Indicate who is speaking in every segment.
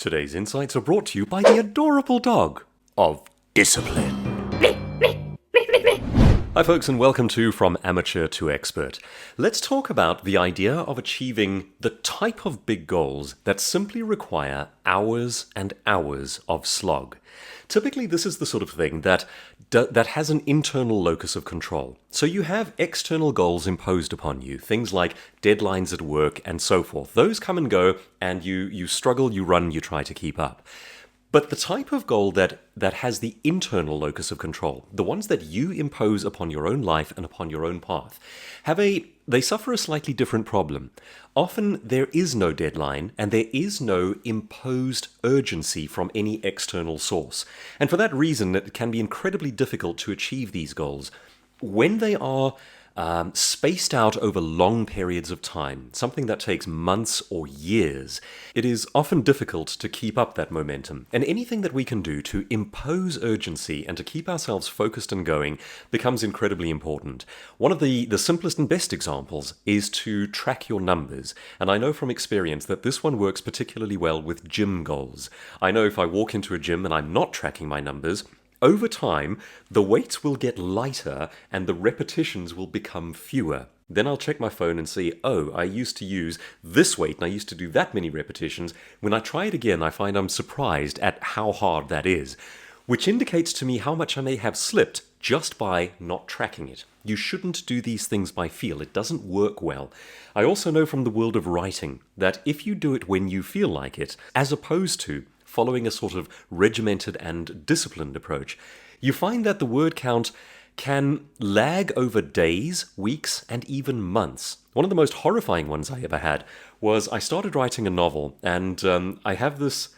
Speaker 1: Today's insights are brought to you by the adorable dog of discipline. Hi folks, and welcome to From Amateur to Expert. Let's talk about the idea of achieving the type of big goals that simply require hours and hours of slog. Typically, this is the sort of thing that has an internal locus of control. So you have external goals imposed upon you, things like deadlines at work and so forth. Those come and go, and you struggle, you run, you try to keep up. But the type of goal that has the internal locus of control, the ones that you impose upon your own life and upon your own path, they suffer a slightly different problem. Often there is no deadline and there is no imposed urgency from any external source. And for that reason, it can be incredibly difficult to achieve these goals. When they are spaced out over long periods of time, something that takes months or years, it is often difficult to keep up that momentum. And anything that we can do to impose urgency and to keep ourselves focused and going becomes incredibly important. One of the simplest and best examples is to track your numbers. And I know from experience that this one works particularly well with gym goals. I know if I walk into a gym and I'm not tracking my numbers, over time, the weights will get lighter and the repetitions will become fewer. Then I'll check my phone and see, oh, I used to use this weight and I used to do that many repetitions. When I try it again, I find I'm surprised at how hard that is, which indicates to me how much I may have slipped just by not tracking it. You shouldn't do these things by feel. It doesn't work well. I also know from the world of writing that if you do it when you feel like it, as opposed to following a sort of regimented and disciplined approach, you find that the word count can lag over days, weeks, and even months. One of the most horrifying ones I ever had was I started writing a novel, and I have this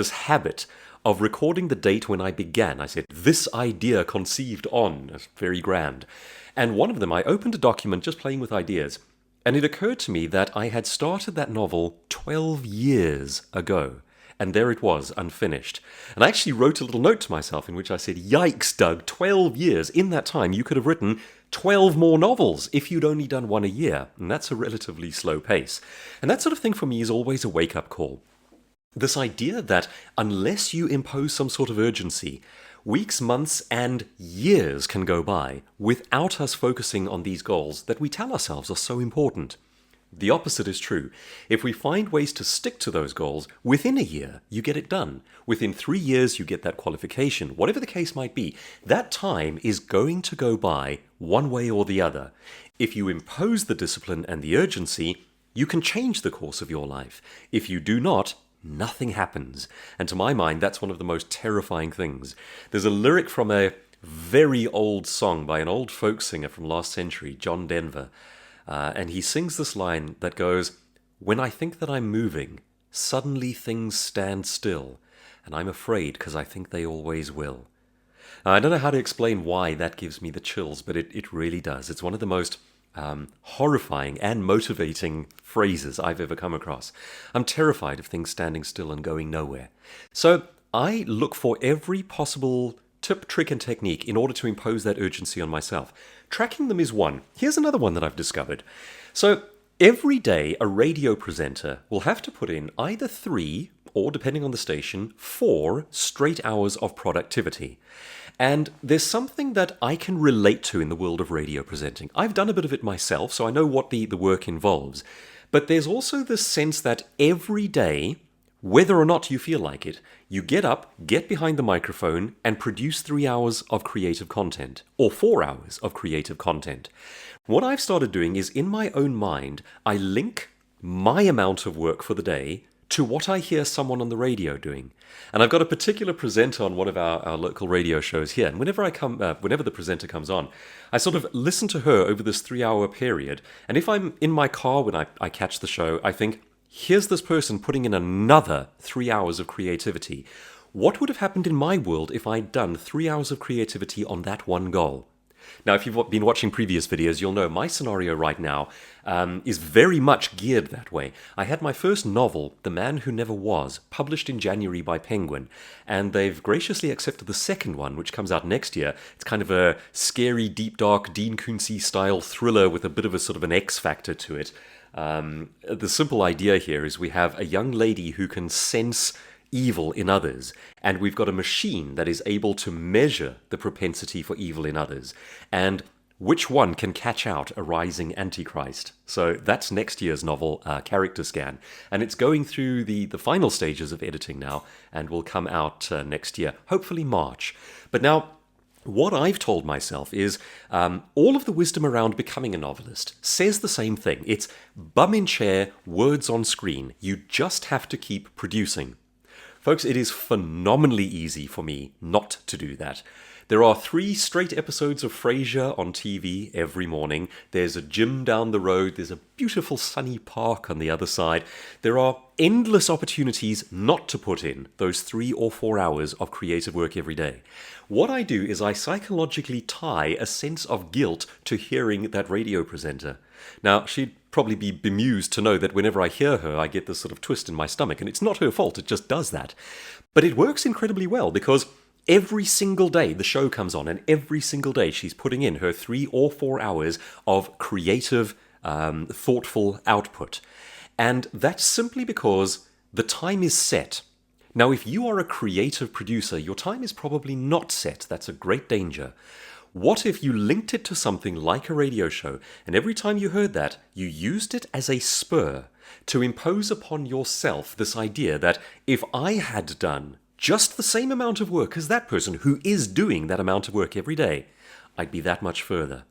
Speaker 1: habit of recording the date when I began. I said, this idea conceived on, it's very grand. And one of them, I opened a document just playing with ideas, and it occurred to me that I had started that novel 12 years ago. And there it was, unfinished. And I actually wrote a little note to myself in which I said, yikes, Doug, 12 years. In that time, you could have written 12 more novels if you'd only done one a year. And that's a relatively slow pace. And that sort of thing for me is always a wake-up call. This idea that unless you impose some sort of urgency, weeks, months, and years can go by without us focusing on these goals that we tell ourselves are so important. The opposite is true. If we find ways to stick to those goals, within a year, you get it done. Within 3 years, you get that qualification. Whatever the case might be, that time is going to go by one way or the other. If you impose the discipline and the urgency, you can change the course of your life. If you do not, nothing happens. And to my mind, that's one of the most terrifying things. There's a lyric from a very old song by an old folk singer from last century, John Denver. And he sings this line that goes, when I think that I'm moving, suddenly things stand still, and I'm afraid because I think they always will. Now, I don't know how to explain why that gives me the chills, but it really does. It's one of the most horrifying and motivating phrases I've ever come across. I'm terrified of things standing still and going nowhere. So I look for every possible tip, trick, and technique in order to impose that urgency on myself. Tracking them is one. Here's another one that I've discovered. So every day, a radio presenter will have to put in either 3, or depending on the station, 4 straight hours of productivity. And there's something that I can relate to in the world of radio presenting. I've done a bit of it myself, so I know what the work involves. But there's also this sense that every day, whether or not you feel like it, you get up, get behind the microphone, and produce 3 hours of creative content, or 4 hours of creative content. What I've started doing is, in my own mind, I link my amount of work for the day to what I hear someone on the radio doing. And I've got a particular presenter on one of our local radio shows here, and whenever the presenter comes on, I sort of listen to her over this 3-hour period, and if I'm in my car when I catch the show, I think, here's this person putting in another 3 hours of creativity. What would have happened in my world if I'd done 3 hours of creativity on that one goal? Now, if you've been watching previous videos, you'll know my scenario right now is very much geared that way. I had my first novel, The Man Who Never Was, published in January by Penguin, and they've graciously accepted the second one, which comes out next year. It's kind of a scary, deep, dark, Dean Koontz-style thriller with a bit of a sort of an X factor to it. The simple idea here is we have a young lady who can sense evil in others, and we've got a machine that is able to measure the propensity for evil in others, and which one can catch out a rising Antichrist. So that's next year's novel, Character Scan, and it's going through the final stages of editing now, and will come out next year, hopefully March. But now, what I've told myself is all of the wisdom around becoming a novelist says the same thing. It's bum in chair, words on screen. You just have to keep producing. Folks, it is phenomenally easy for me not to do that. There are 3 straight episodes of Frasier on TV every morning. There's a gym down the road. There's a beautiful sunny park on the other side. There are endless opportunities not to put in those 3 or 4 hours of creative work every day. What I do is I psychologically tie a sense of guilt to hearing that radio presenter. Now, she'd probably be bemused to know that whenever I hear her, I get this sort of twist in my stomach, and it's not her fault, it just does that. But it works incredibly well because every single day the show comes on, and every single day she's putting in her 3 or 4 hours of creative, thoughtful output. And that's simply because the time is set. Now, if you are a creative producer, your time is probably not set. That's a great danger. What if you linked it to something like a radio show, and every time you heard that, you used it as a spur to impose upon yourself this idea that if I had done just the same amount of work as that person who is doing that amount of work every day, I'd be that much further.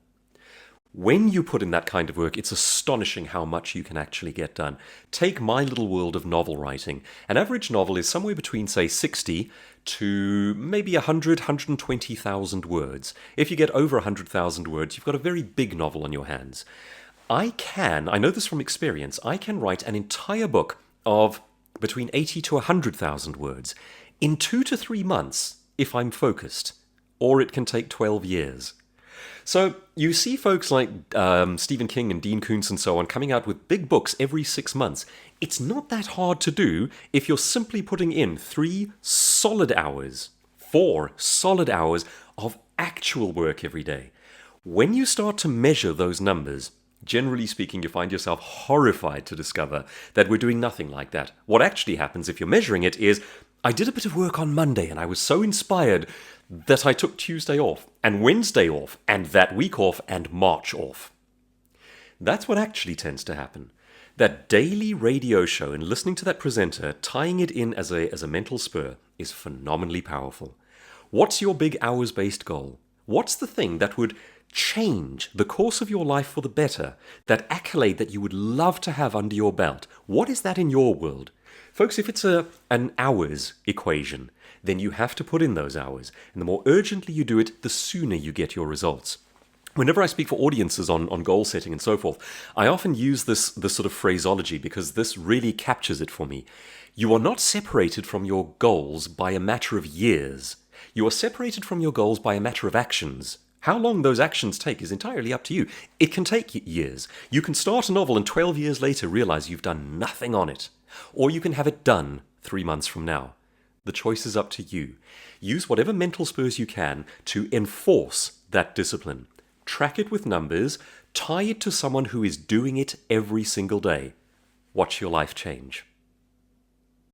Speaker 1: When you put in that kind of work, it's astonishing how much you can actually get done. Take my little world of novel writing. An average novel is somewhere between, say, 60 to maybe 100, 120,000 words. If you get over 100,000 words, you've got a very big novel on your hands. I know this from experience, I can write an entire book of between 80 to 100,000 words in 2 to 3 months if I'm focused, or it can take 12 years. So you see folks like Stephen King and Dean Koontz and so on coming out with big books every 6 months. It's not that hard to do if you're simply putting in 3 solid hours, 4 solid hours of actual work every day. When you start to measure those numbers, generally speaking, you find yourself horrified to discover that we're doing nothing like that. What actually happens if you're measuring it is, I did a bit of work on Monday and I was so inspired that I took Tuesday off, and Wednesday off, and that week off, and March off. That's what actually tends to happen. That daily radio show and listening to that presenter, tying it in as a mental spur, is phenomenally powerful. What's your big hours-based goal? What's the thing that would change the course of your life for the better? That accolade that you would love to have under your belt? What is that in your world? Folks, if it's an hours equation, then you have to put in those hours. And the more urgently you do it, the sooner you get your results. Whenever I speak for audiences on goal setting and so forth, I often use this sort of phraseology because this really captures it for me. You are not separated from your goals by a matter of years. You are separated from your goals by a matter of actions. How long those actions take is entirely up to you. It can take years. You can start a novel and 12 years later realize you've done nothing on it. Or you can have it done 3 months from now. The choice is up to you. Use whatever mental spurs you can to enforce that discipline. Track it with numbers. Tie it to someone who is doing it every single day. Watch your life change.